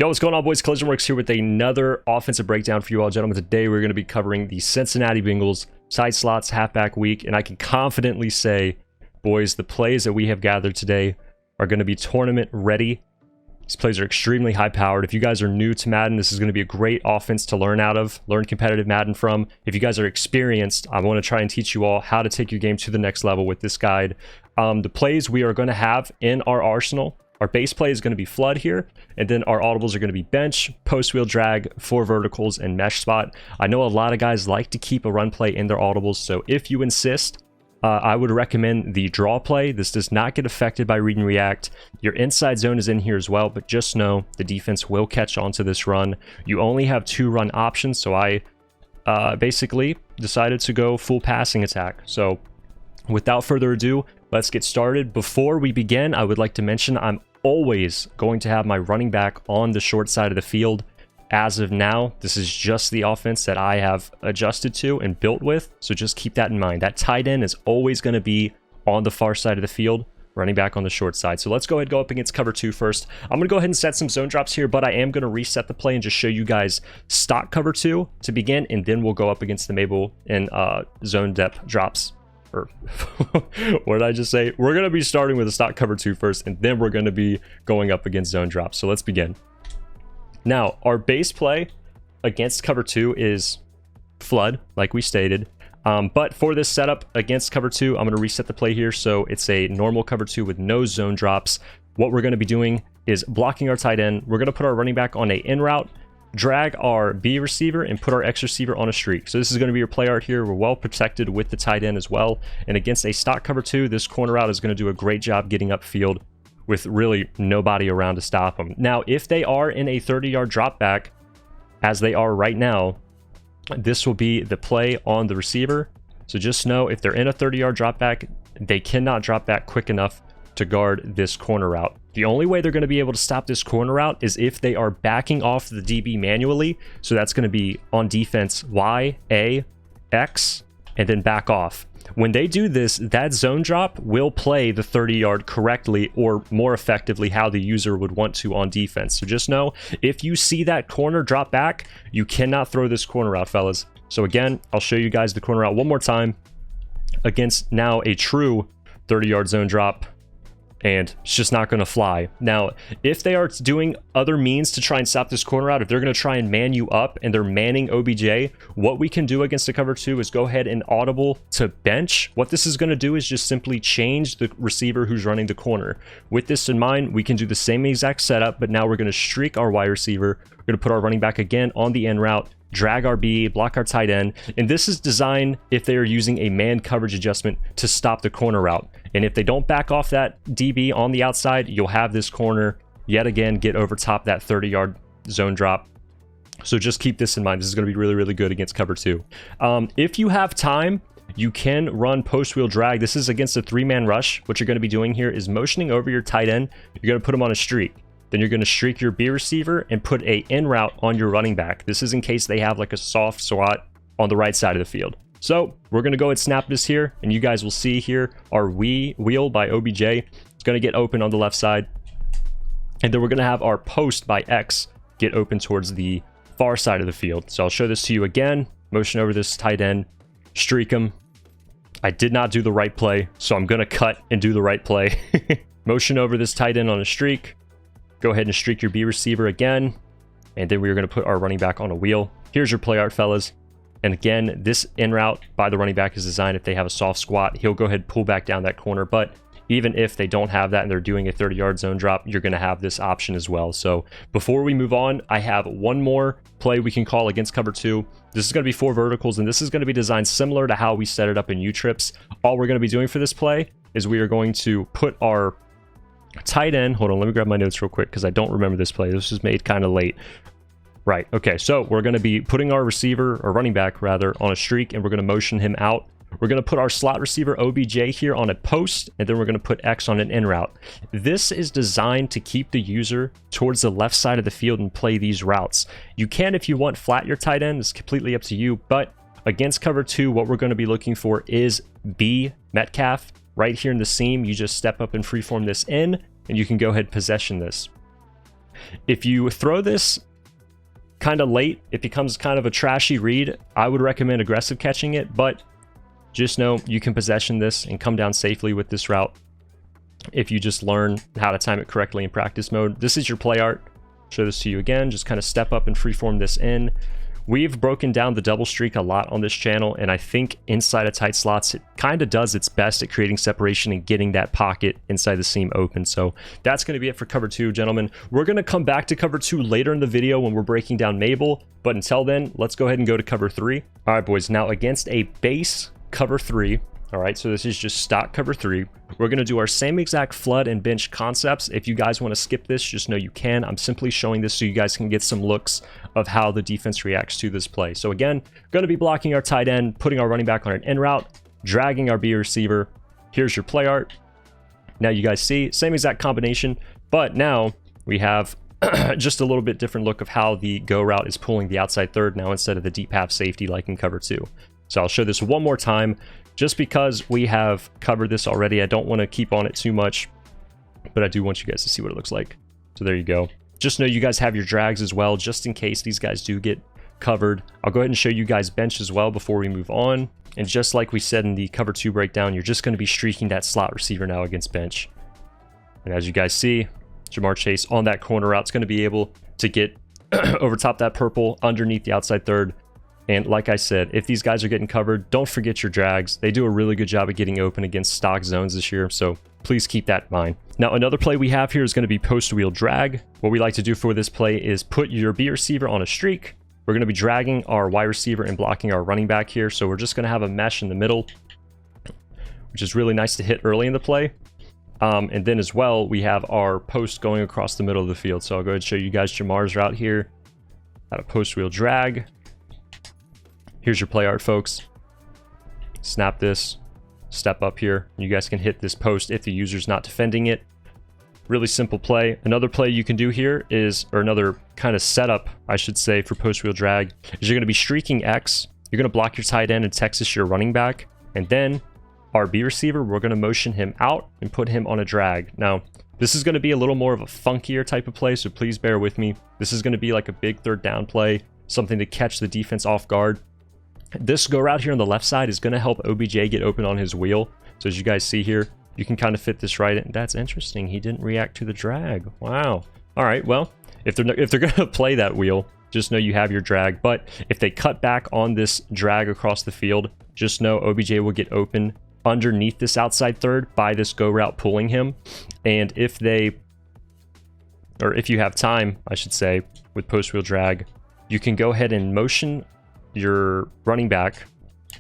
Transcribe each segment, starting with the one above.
Yo, what's going on, boys? Collision Works here with another offensive breakdown for you all, gentlemen. Today we're going to be covering the Cincinnati Bengals side slots halfback week, and I can confidently say, boys, the plays that we have gathered today are going to be tournament ready. These plays are extremely high powered. If you guys are new to Madden, this is going to be a great offense to learn out of, learn competitive Madden from. If you guys are experienced, I want to try and teach you all how to take your game to the next level with this guide. The plays we are going to have in our arsenal. Our base play is going to be flood here, and then our audibles are going to be bench, post wheel drag, 4 verticals, and mesh spot. I know a lot of guys like to keep a run play in their audibles, so if you insist, I would recommend the draw play. This does not get affected by read and react. Your inside zone is in here as well, but just know the defense will catch on to this run. You only have 2 run options, so I basically decided to go full passing attack. So without further ado, let's get started. Before we begin, I would like to mention I'm always going to have my running back on the short side of the field. As of now, this is just the offense that I have adjusted to and built with, so just keep that in mind. That tight end is always going to be on the far side of the field, running back on the short side. So let's go ahead and go up against cover 2 first. I'm going to go ahead and set some zone drops here, but I am going to reset the play and just show you guys stock cover 2 to begin, and then we'll go up against the MABLE and zone depth drops. Or what did I just say? We're going to be starting with a stock cover 2 first, and then we're going to be going up against zone drops. So let's begin. Now, our base play against cover 2 is flood, like we stated. But for this setup against cover 2, I'm going to reset the play here. So it's a normal cover 2 with no zone drops. What we're going to be doing is blocking our tight end. We're going to put our running back on a in route, drag our B receiver, and put our X receiver on a streak. So this is going to be your play art here. We're well protected with the tight end as well. And against a stock cover 2, this corner route is going to do a great job getting upfield with really nobody around to stop them. Now, if they are in a 30-yard drop back, as they are right now, this will be the play on the receiver. So just know if they're in a 30-yard drop back, they cannot drop back quick enough to guard this corner route. The only way they're going to be able to stop this corner route is if they are backing off the DB manually. So that's going to be on defense Y, A, X, and then back off. When they do this, that zone drop will play the 30-yard correctly, or more effectively how the user would want to on defense. So just know, if you see that corner drop back, you cannot throw this corner out, fellas. So again, I'll show you guys the corner out one more time against now a true 30-yard zone drop. And it's just not going to fly. Now, if they are doing other means to try and stop this corner out, if they're going to try and man you up and they're manning OBJ, what we can do against the cover 2 is go ahead and audible to bench. What this is going to do is just simply change the receiver who's running the corner. With this in mind, we can do the same exact setup, but now we're going to streak our wide receiver. We're going to put our running back again on the end route, drag our B, block our tight end, and this is designed if they are using a man coverage adjustment to stop the corner route. And if they don't back off that DB on the outside, you'll have this corner yet again get over top that 30-yard zone drop. So just keep this in mind. This is going to be really, really good against cover 2. If you have time, you can run post wheel drag. This is against a 3-man rush. What you're going to be doing here is motioning over your tight end. You're going to put him on a streak. Then you're going to streak your B receiver and put a in route on your running back. This is in case they have like a soft swat on the right side of the field. So we're going to go ahead and snap this here, and you guys will see here our wheel by OBJ. It's going to get open on the left side. And then we're going to have our post by X get open towards the far side of the field. So I'll show this to you again. Motion over this tight end, streak him. I did not do the right play, so I'm going to cut and do the right play. Motion over this tight end on a streak. Go ahead and streak your B receiver again. And then we're going to put our running back on a wheel. Here's your play art, fellas. And again, this in route by the running back is designed if they have a soft squat, he'll go ahead and pull back down that corner. But even if they don't have that and they're doing a 30-yard zone drop, you're going to have this option as well. So before we move on, I have one more play we can call against cover 2. This is going to be 4 verticals, and this is going to be designed similar to how we set it up in U-Trips. All we're going to be doing for this play is we are going to put our tight end. Hold on, let me grab my notes real quick because I don't remember this play. This was made kind of late. Right, okay, so we're going to be putting our receiver, or running back rather, on a streak, and we're going to motion him out. We're going to put our slot receiver OBJ here on a post, and then we're going to put X on an in route. This is designed to keep the user towards the left side of the field and play these routes. You can, if you want, flat your tight end. It's completely up to you, but against cover 2, what we're going to be looking for is B Metcalf. Right here in the seam, you just step up and freeform this in, and you can go ahead and possession this. If you throw this kind of late, it becomes kind of a trashy read. I would recommend aggressive catching it, but just know you can possession this and come down safely with this route if you just learn how to time it correctly in practice mode. This is your play art. Show this to you again. Just kind of step up and freeform this in. We've broken down the double streak a lot on this channel, and I think inside of tight slots, it kind of does its best at creating separation and getting that pocket inside the seam open. So that's going to be it for cover 2, gentlemen. We're going to come back to cover 2 later in the video when we're breaking down MABLE, but until then, let's go ahead and go to cover 3. All right, boys, now against a base cover 3, all right, so this is just stock cover 3. We're going to do our same exact flood and bench concepts. If you guys want to skip this, just know you can. I'm simply showing this so you guys can get some looks of how the defense reacts to this play. So again, going to be blocking our tight end, putting our running back on an in route, dragging our B receiver. Here's your play art. Now you guys see, same exact combination, but now we have just a little bit different look of how the go route is pulling the outside third now instead of the deep half safety like in cover 2. So I'll show this one more time. Just because we have covered this already, I don't want to keep on it too much, but I do want you guys to see what it looks like. So there you go. Just know you guys have your drags as well, just in case these guys do get covered. I'll go ahead and show you guys bench as well before we move on. And just like we said in the cover 2 breakdown, you're just going to be streaking that slot receiver now against bench. And as you guys see, Jamar Chase on that corner route is going to be able to get over top that purple underneath the outside third. And like I said, if these guys are getting covered, don't forget your drags. They do a really good job of getting open against stock zones this year, so please keep that in mind. Now, another play we have here is going to be post wheel drag. What we like to do for this play is put your B receiver on a streak. We're going to be dragging our Y receiver and blocking our running back here, so we're just going to have a mesh in the middle, which is really nice to hit early in the play. And then as well, we have our post going across the middle of the field. So I'll go ahead and show you guys Jamar's route here. Out of post wheel drag. Here's your play art, folks. Snap this, step up here. You guys can hit this post if the user's not defending it. Really simple play. Another play you can do here is, or another kind of setup, I should say, for post wheel drag, is you're going to be streaking X. You're going to block your tight end and Texas your running back. And then our B receiver, we're going to motion him out and put him on a drag. Now, this is going to be a little more of a funkier type of play, so please bear with me. This is going to be like a big third down play, something to catch the defense off guard. This go route here on the left side is going to help OBJ get open on his wheel. So as you guys see here, you can kind of fit this right in. That's interesting. He didn't react to the drag. Wow. All right. Well, if they're going to play that wheel, just know you have your drag. But if they cut back on this drag across the field, just know OBJ will get open underneath this outside third by this go route pulling him. And if you have time, I should say, with post wheel drag, you can go ahead and motion your running back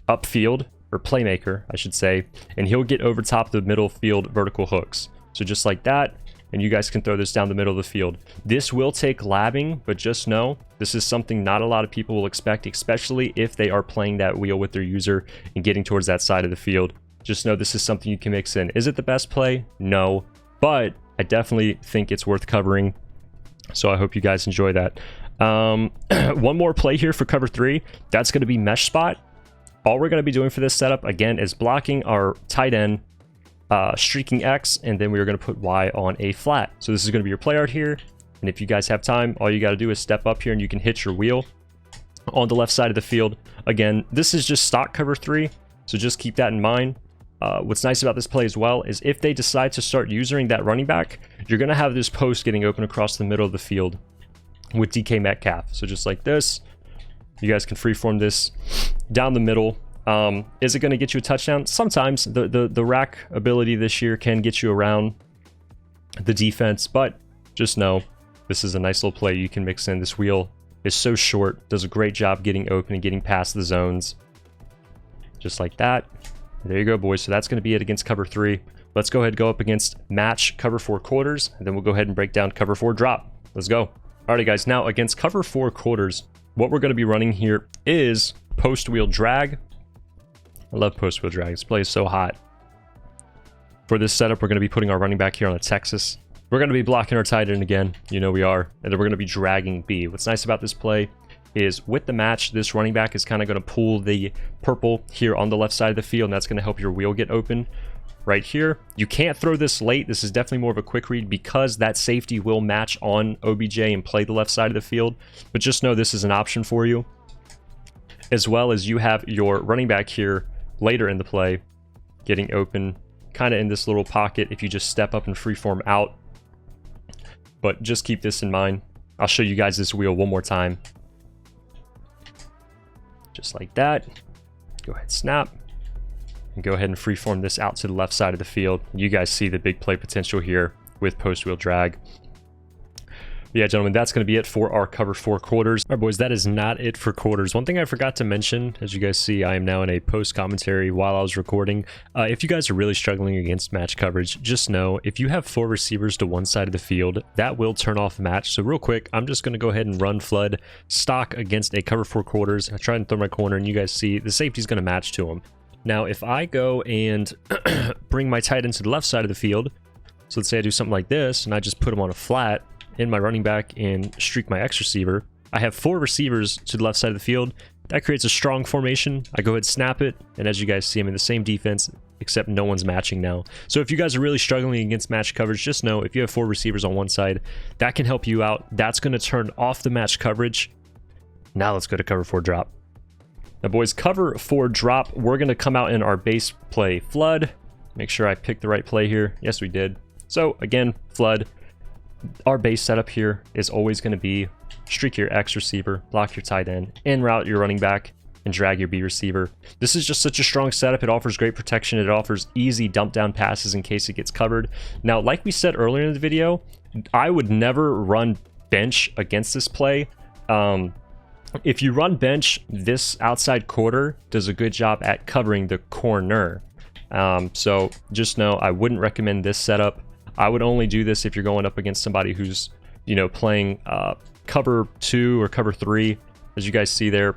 upfield, or playmaker, I should say, and he'll get over top the middle field vertical hooks. So just like that, and you guys can throw this down the middle of the field. This will take labbing, but just know this is something not a lot of people will expect, especially if they are playing that wheel with their user and getting towards that side of the field. Just know this is something you can mix in. Is it the best play? No, but I definitely think it's worth covering. So I hope you guys enjoy that. One more play here for cover 3. That's going to be mesh spot. All we're going to be doing for this setup, again, is blocking our tight end, streaking X, and then we're going to put Y on a flat. So this is going to be your play art here. And if you guys have time, all you got to do is step up here and you can hit your wheel on the left side of the field. Again, this is just stock cover 3, so just keep that in mind. What's nice about this play as well is if they decide to start using that running back, you're going to have this post getting open across the middle of the field with DK Metcalf. So just like this, you guys can freeform this down the middle. Is it going to get you a touchdown? Sometimes the rack ability this year can get you around the defense, but just know this is a nice little play you can mix in. This wheel is so short, does a great job getting open and getting past the zones. Just like that. There you go, boys. So that's going to be it against cover 3. Let's go ahead and go up against match cover 4 quarters, and then we'll go ahead and break down cover 4 drop. Let's go. Alrighty, guys. Now against cover 4 quarters, what we're going to be running here is post wheel drag. I love post wheel drag. This play is so hot. For this setup, we're going to be putting our running back here on a Texas. We're going to be blocking our tight end again. You know we are. And then we're going to be dragging B. What's nice about this play is with the match, this running back is kind of going to pull the purple here on the left side of the field, and that's going to help your wheel get open. right here. You can't throw this late. This is definitely more of a quick read because that safety will match on OBJ and play the left side of the field. But just know this is an option for you. As well as you have your running back here later in the play getting open kind of in this little pocket if you just step up and freeform out. But just keep this in mind. I'll show you guys this wheel one more time. Just like that. Go ahead, snap. And go ahead and freeform this out to the left side of the field. You guys see the big play potential here with post wheel drag. Yeah, gentlemen, that's going to be it for our cover 4 quarters. All right, boys, that is not it for quarters. One thing I forgot to mention, as you guys see, I am now in a post commentary while I was recording. If you guys are really struggling against match coverage, just know if you have 4 receivers to one side of the field, that will turn off match. So real quick, I'm just going to go ahead and run flood stock against a cover 4 quarters. I try and throw my corner, and you guys see the safety is going to match to him. Now, if I go and bring my tight end to the left side of the field, so let's say I do something like this, and I just put him on a flat in my running back and streak my X receiver, I have 4 receivers to the left side of the field. That creates a strong formation. I go ahead and snap it, and as you guys see, I'm in the same defense, except no one's matching now. So if you guys are really struggling against match coverage, just know if you have 4 receivers on one side, that can help you out. That's going to turn off the match coverage. Now let's go to cover 4 drop. Now, boys, cover 4 drop, we're going to come out in our base play flood. Make sure I picked the right play here. Yes, we did. So again, flood. Our base setup here is always going to be streak your X receiver, block your tight end, in route your running back, and drag your B receiver. This is just such a strong setup. It offers great protection. It offers easy dump down passes in case it gets covered. Now, like we said earlier in the video, I would never run bench against this play. If you run bench, this outside quarter does a good job at covering the corner. So just know I wouldn't recommend this setup. I would only do this if you're going up against somebody who's, you know, playing cover 2 or cover 3. As you guys see there,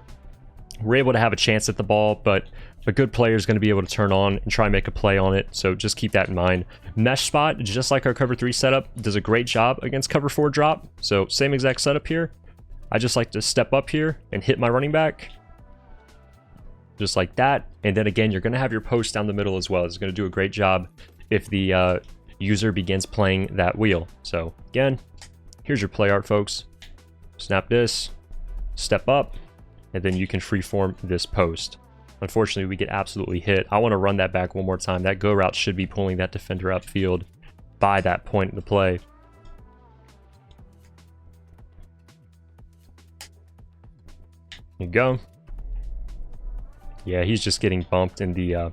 we're able to have a chance at the ball, but a good player is going to be able to turn on and try and make a play on it. So just keep that in mind. Mesh spot, just like our cover 3 setup, does a great job against cover 4 drop. So same exact setup here. I just like to step up here and hit my running back. Just like that. And then again, you're going to have your post down the middle as well. It's going to do a great job if the user begins playing that wheel. So again, here's your play art, folks. Snap this, step up, and then you can freeform this post. Unfortunately, we get absolutely hit. I want to run that back one more time. That go route should be pulling that defender upfield by that point in the play. There you go. Yeah, he's just getting bumped in the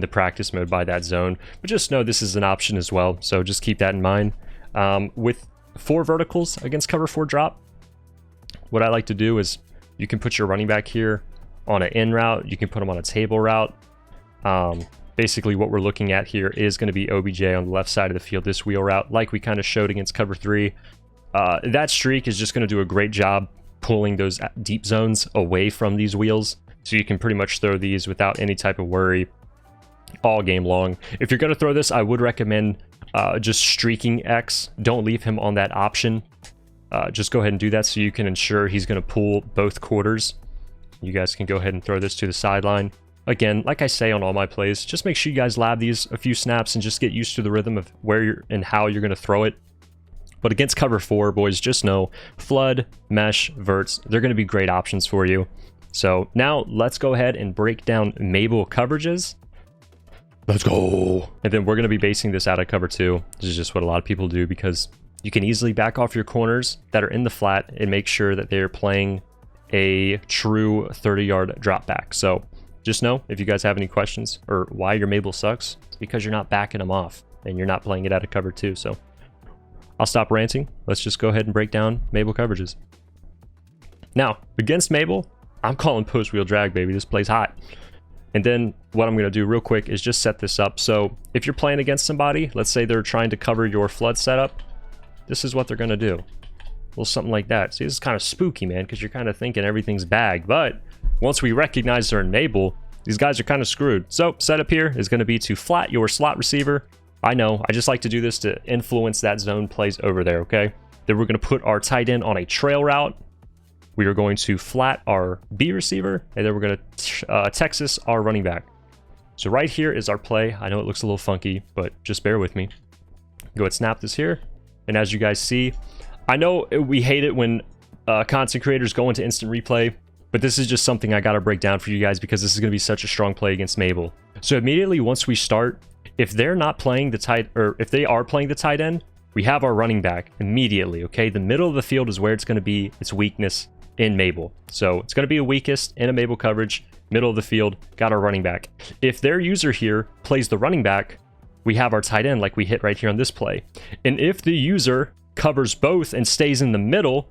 practice mode by that zone, but just know this is an option as well, so just keep that in mind. With 4 verticals against cover 4 drop, what I like to do is you can put your running back here on an in route, you can put them on a table route. Basically what we're looking at here is going to be OBJ on the left side of the field, this wheel route, like we kind of showed against cover 3. That streak is just going to do a great job pulling those deep zones away from these wheels, so you can pretty much throw these without any type of worry all game long. If you're going to throw this, I would recommend just streaking X. Don't leave him on that option. Just go ahead and do that so you can ensure he's going to pull both quarters. You guys can go ahead and throw this to the sideline. Again, like I say on all my plays, just make sure you guys lab these a few snaps and just get used to the rhythm of where you're and how you're going to throw it. But against cover 4, boys, just know flood, mesh, verts, they're going to be great options for you. So now let's go ahead and break down MABLE coverages. Let's go. And then we're going to be basing this out of cover 2. This is just what a lot of people do because you can easily back off your corners that are in the flat and make sure that they're playing a true 30-yard drop back. So just know if you guys have any questions or why your MABLE sucks, it's because you're not backing them off and you're not playing it out of cover 2. So I'll stop ranting. Let's just go ahead and break down MABLE coverages. Now, against MABLE, I'm calling post wheel drag, baby. This play's hot. And then what I'm going to do real quick is just set this up. So if you're playing against somebody, let's say they're trying to cover your flood setup, this is what they're going to do. Well, something like that. See, this is kind of spooky, man, because you're kind of thinking everything's bagged. But once we recognize they're in MABLE, these guys are kind of screwed. So setup here is going to be to flat your slot receiver. I know, I just like to do this to influence that zone plays over there, okay? Then we're going to put our tight end on a trail route. We are going to flat our B receiver, and then we're going to Texas our running back. So right here is our play. I know it looks a little funky, but just bear with me. Go ahead, snap this here. And as you guys see, I know we hate it when content creators go into instant replay, but this is just something I got to break down for you guys because this is going to be such a strong play against MABLE. So immediately once we start, if they're not playing the tight, or if they are playing the tight end, we have our running back immediately, okay? The middle of the field is where it's going to be its weakness in MABLE. So it's going to be the weakest in a MABLE coverage, middle of the field, got our running back. If their user here plays the running back, we have our tight end like we hit right here on this play. And if the user covers both and stays in the middle,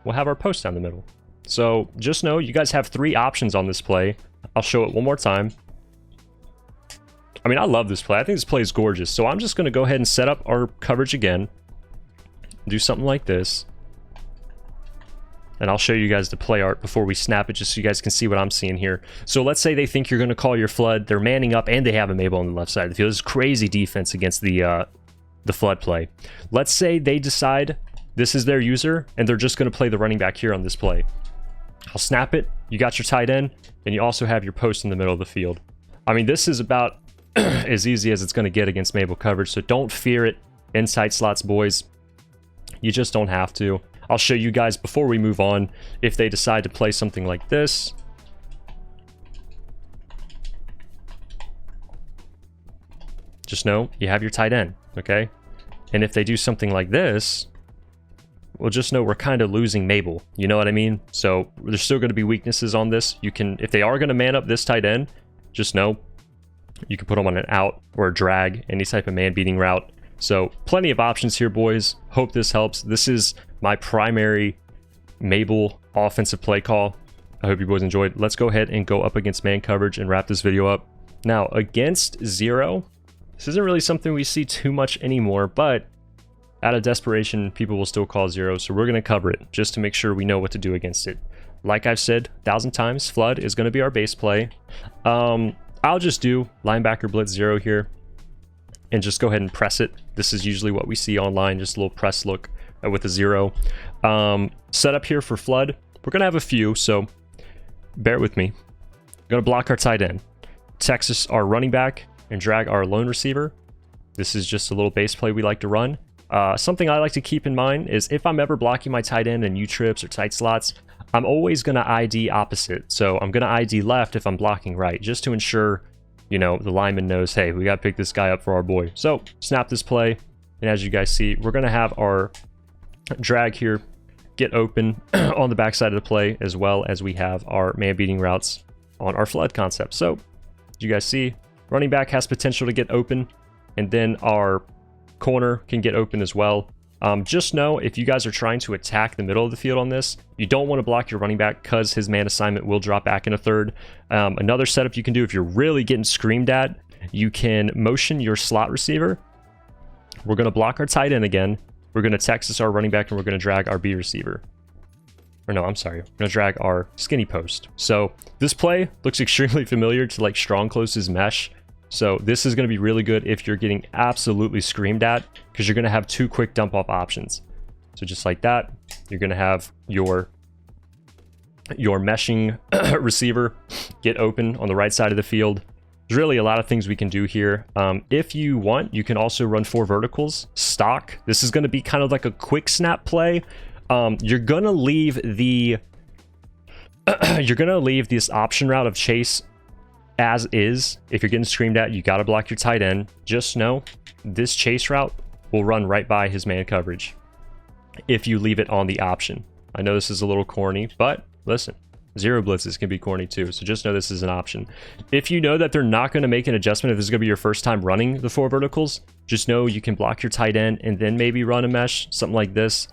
we'll have our post down the middle. So just know you guys have 3 options on this play. I'll show it one more time. I mean, I love this play. I think this play is gorgeous. So I'm just going to go ahead and set up our coverage again. Do something like this. And I'll show you guys the play art before we snap it just so you guys can see what I'm seeing here. So let's say they think you're going to call your flood. They're manning up and they have a MABLE on the left side of the field. This is crazy defense against the flood play. Let's say they decide this is their user and they're just going to play the running back here on this play. I'll snap it. You got your tight end and you also have your post in the middle of the field. I mean, this is about as easy as it's going to get against MABLE coverage, so don't fear it. Inside slots, boys. You just don't have to. I'll show you guys before we move on if they decide to play something like this. Just know you have your tight end, okay? And if they do something like this, we'll just know we're kind of losing MABLE. You know what I mean? So there's still going to be weaknesses on this. You can, if they are going to man up this tight end, just know you can put them on an out or a drag, any type of man beating route. So plenty of options here, boys. Hope this helps. This is my primary MABLE offensive play call. I hope you boys enjoyed. Let's go ahead and go up against man coverage and wrap this video up. Now, against zero, this isn't really something we see too much anymore, but out of desperation, people will still call zero. So we're going to cover it just to make sure we know what to do against it. Like I've said 1,000 times, flood is going to be our base play. I'll just do linebacker blitz zero here and just go ahead and press it. This is usually what we see online, just a little press look with a zero. Setup here for flood. We're going to have a few, so bear with me. Going to block our tight end, Texas our running back, and drag our lone receiver. This is just a little base play we like to run. Something I like to keep in mind is if I'm ever blocking my tight end in U-trips or tight slots, I'm always going to ID opposite. So I'm going to ID left if I'm blocking right, just to ensure, you know, the lineman knows, hey, we got to pick this guy up for our boy. So snap this play. And as you guys see, we're going to have our drag here get open on the backside of the play, as well as we have our man beating routes on our flood concept. So as you guys see, running back has potential to get open, and then our corner can get open as well. Just know if you guys are trying to attack the middle of the field on this, you don't want to block your running back because his man assignment will drop back in a third. Another setup you can do if you're really getting screamed at, you can motion your slot receiver. We're going to block our tight end again. We're going to Texas our running back, and we're going to drag our B receiver. Or no, I'm sorry. We're going to drag our skinny post. So this play looks extremely familiar to like strong closes mesh. So this is going to be really good if you're getting absolutely screamed at, because you're going to have 2 quick dump off options. So just like that, you're going to have your meshing receiver get open on the right side of the field. There's really a lot of things we can do here. If you want, you can also run 4 verticals stock. This is going to be kind of like a quick snap play. You're going to leave the this option route of chase as is. If you're getting screamed at, you got to block your tight end. Just know this chase route will run right by his man coverage if you leave it on the option. I know this is a little corny, but listen, zero blitzes can be corny too, so just know this is an option. If you know that they're not going to make an adjustment, if this is going to be your first time running the 4 verticals, just know you can block your tight end and then maybe run a mesh, something like this.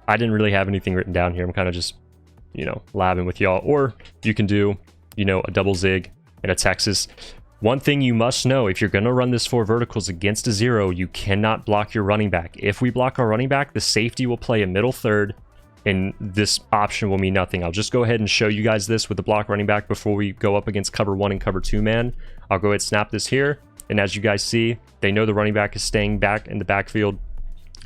I didn't really have anything written down here. I'm kind of just, you know, labbing with y'all. Or you can do, you know, a double zig and a Texas. One thing you must know, if you're going to run this 4 verticals against a zero, you cannot block your running back. If we block our running back, the safety will play a middle third, and this option will mean nothing. I'll just go ahead and show you guys this with the block running back before we go up against cover 1 and cover 2 man. I'll go ahead and snap this here, and as you guys see, they know the running back is staying back in the backfield.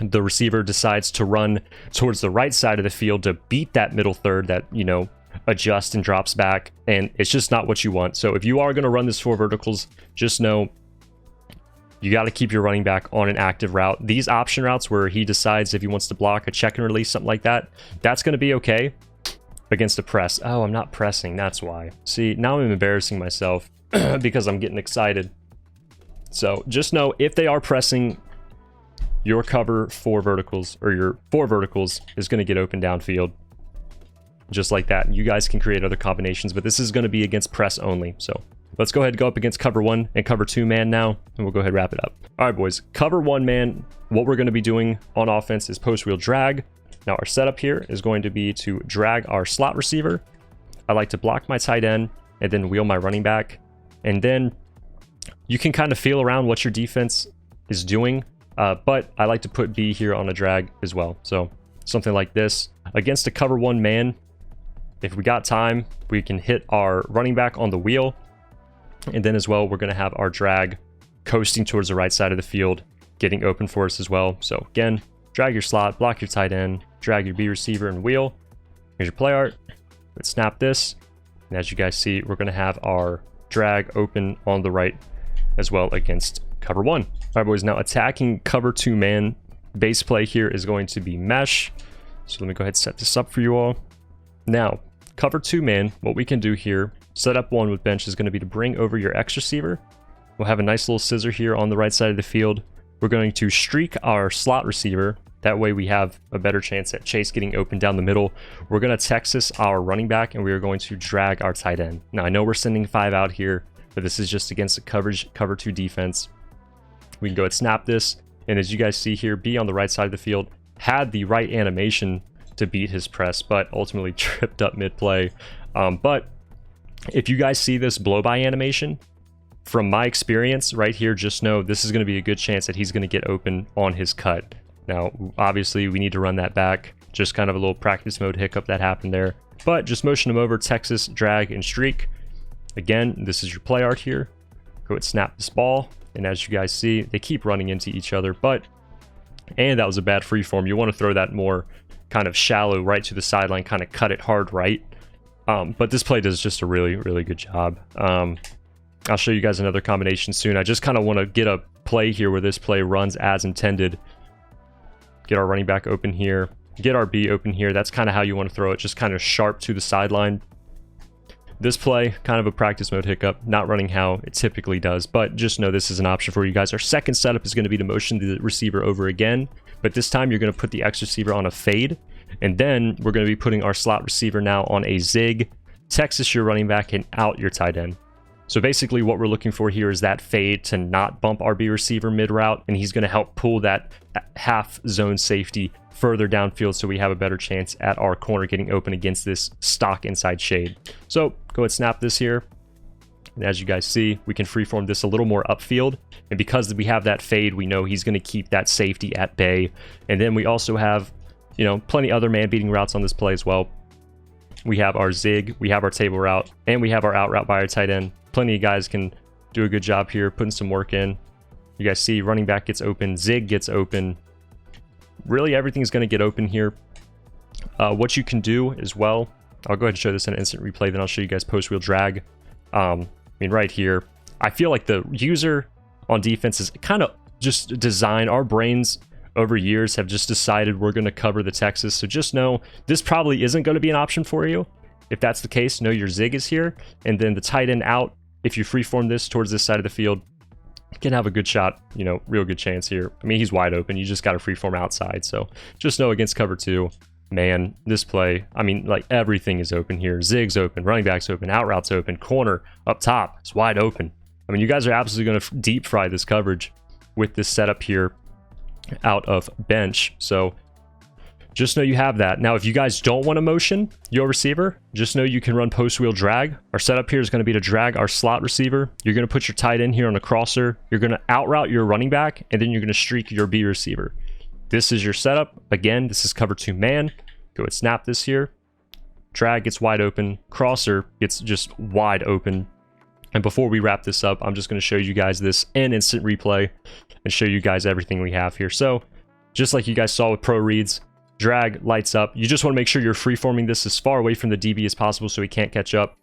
The receiver decides to run towards the right side of the field to beat that middle third, that, you know, adjusts and drops back, and it's just not what you want. So if you are going to run this 4 verticals, just know you got to keep your running back on an active route. These option routes where he decides if he wants to block a check and release, something like that, that's going to be okay against a press. Oh, I'm not pressing, that's why. See, now I'm embarrassing myself because I'm getting excited. So just know if they are pressing, your cover 4 verticals, or your 4 verticals, is going to get open downfield. Just like that. You guys can create other combinations, but this is going to be against press only. So let's go ahead and go up against cover 1 and cover 2 man now, and we'll go ahead and wrap it up. All right, boys. Cover 1 man, what we're going to be doing on offense is post wheel drag. Now our setup here is going to be to drag our slot receiver. I like to block my tight end and then wheel my running back. And then you can kind of feel around what your defense is doing. But I like to put B here on a drag as well. So something like this. Against a cover 1 man, if we got time, we can hit our running back on the wheel. And then as well, we're going to have our drag coasting towards the right side of the field, getting open for us as well. So again, drag your slot, block your tight end, drag your B receiver and wheel. Here's your play art. Let's snap this. And as you guys see, we're going to have our drag open on the right as well against cover 1. All right, boys, now attacking cover 2 man. Base play here is going to be mesh. So let me go ahead and set this up for you all. Now, cover 2 man, what we can do here, setup 1 with bench is going to be to bring over your X receiver. We'll have a nice little scissor here on the right side of the field. We're going to streak our slot receiver. That way we have a better chance at Chase getting open down the middle. We're going to Texas our running back, and we are going to drag our tight end. Now, I know we're sending 5 out here, but this is just against a cover 2 defense. We can go ahead and snap this, and as you guys see here, B on the right side of the field had the right animation to beat his press, but ultimately tripped up mid-play. But if you guys see this blow-by animation, from my experience right here, just know this is going to be a good chance that he's going to get open on his cut. Now, obviously, we need to run that back. Just kind of a little practice mode hiccup that happened there. But just motion him over, Texas, drag, and streak. Again, this is your play art here. Go ahead and snap this ball. And as you guys see, they keep running into each other. And that was a bad free form. You want to throw that more kind of shallow right to the sideline, kind of cut it hard right. But this play does just a really, really good job. I'll show you guys another combination soon. I just kind of want to get a play here where this play runs as intended. Get our running back open here. Get our B open here. That's kind of how you want to throw it, just kind of sharp to the sideline. This play, kind of a practice mode hiccup, not running how it typically does, but just know this is an option for you guys. Our second setup is going to be to motion the receiver over again, but this time you're going to put the X receiver on a fade, and then we're going to be putting our slot receiver now on a zig, Texas your running back, and out your tight end. So basically what we're looking for here is that fade to not bump our B receiver mid-route, and he's going to help pull that half zone safety further downfield so we have a better chance at our corner getting open against this stock inside shade. So go ahead and snap this here. And as you guys see, we can freeform this a little more upfield. And because we have that fade, we know he's going to keep that safety at bay. And then we also have, you know, plenty other man-beating routes on this play as well. We have our zig, we have our table route, and we have our out route by our tight end. Plenty of guys can do a good job here, putting some work in. You guys see running back gets open, zig gets open. Really, everything's going to get open here. What you can do as well, I'll go ahead and show this in an instant replay, then I'll show you guys post-wheel drag. I mean, right here, I feel like the user on defense is kind of just designed. Our brains over years have just decided we're going to cover the Texas. So just know this probably isn't going to be an option for you. If that's the case, know your zig is here. And then the tight end out, if you freeform this towards this side of the field, you can have a good shot, you know, real good chance here. I mean, he's wide open. You just got to freeform outside. So just know against cover 2, man, this play, I mean, like everything is open here. Zig's open, running back's open, out route's open, corner up top, it's wide open. I mean, you guys are absolutely going to deep fry this coverage with this setup here out of bench. So just know you have that. Now, if you guys don't want to motion your receiver, just know you can run post wheel drag. Our setup here is going to be to drag our slot receiver. You're going to put your tight end here on a crosser. You're going to out route your running back, and then you're going to streak your B receiver. This is your setup. Again, this is cover 2 man. Go ahead, snap this here. Drag gets wide open. Crosser gets just wide open. And before we wrap this up, I'm just going to show you guys this in instant replay and show you guys everything we have here. So just like you guys saw with pro reads, drag, lights up. You just want to make sure you're freeforming this as far away from the DB as possible so he can't catch up.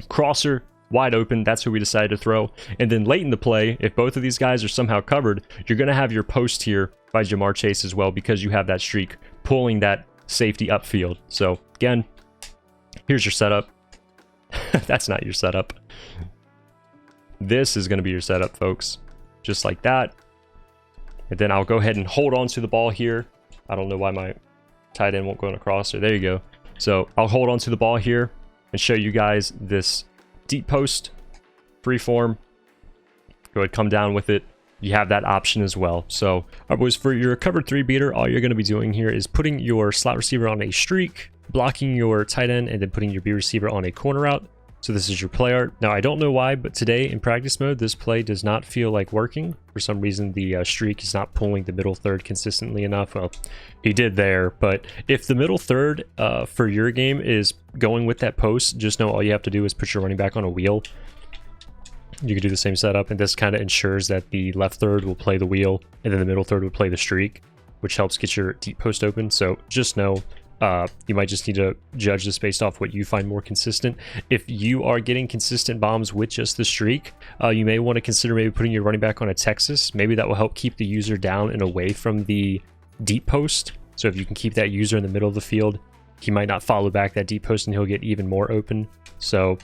Crosser, wide open, that's who we decided to throw. And then late in the play, if both of these guys are somehow covered, you're going to have your post here by Jamar Chase as well, because you have that streak pulling that safety upfield. So again, here's your setup. That's not your setup. This is going to be your setup, folks. Just like that. And then I'll go ahead and hold on to the ball here. I don't know why my tight end won't go in a crosser. There you go. So I'll hold on to the ball here and show you guys this deep post, freeform. Go ahead, come down with it. You have that option as well. So, all right, boys, for your covered 3 beater, all you're going to be doing here is putting your slot receiver on a streak, blocking your tight end, and then putting your B receiver on a corner route. So this is your play art. Now, I don't know why, but today in practice mode, this play does not feel like working. For some reason, the streak is not pulling the middle third consistently enough. Well, he did there, but if the middle third for your game is going with that post, just know all you have to do is put your running back on a wheel. You can do the same setup, and this kind of ensures that the left third will play the wheel, and then the middle third will play the streak, which helps get your deep post open. So just know you might just need to judge this based off what you find more consistent. If you are getting consistent bombs with just the streak, you may want to consider maybe putting your running back on a Texas. Maybe that will help keep the user down and away from the deep post. So if you can keep that user in the middle of the field, he might not follow back that deep post and he'll get even more open. So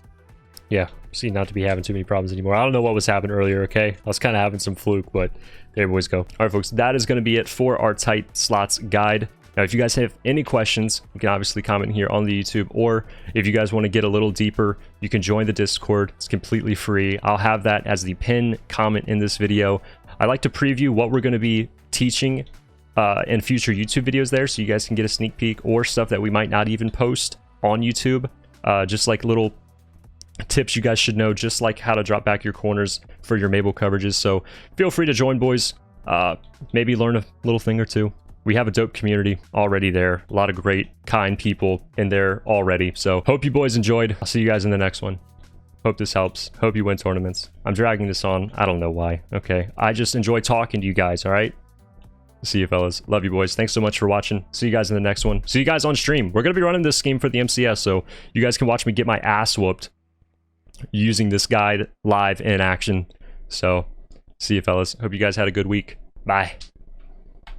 yeah, seem not to be having too many problems anymore. I don't know what was happening earlier, okay? I was kind of having some fluke, but there we go. All right, folks, that is going to be it for our tight slots guide. Now, if you guys have any questions, you can obviously comment here on the YouTube, or if you guys want to get a little deeper, you can join the Discord. It's completely free. I'll have that as the pinned comment in this video. I like to preview what we're going to be teaching in future YouTube videos there, so you guys can get a sneak peek, or stuff that we might not even post on YouTube, just like little tips you guys should know, just like how to drop back your corners for your MABLE coverages. So feel free to join, boys. Maybe learn a little thing or two. We have a dope community already there. A lot of great, kind people in there already. So hope you boys enjoyed. I'll see you guys in the next one. Hope this helps. Hope you win tournaments. I'm dragging this on. I don't know why. Okay. I just enjoy talking to you guys, all right? See you, fellas. Love you, boys. Thanks so much for watching. See you guys in the next one. See you guys on stream. We're going to be running this scheme for the MCS, so you guys can watch me get my ass whooped using this guide live in action. So see you, fellas. Hope you guys had a good week. Bye.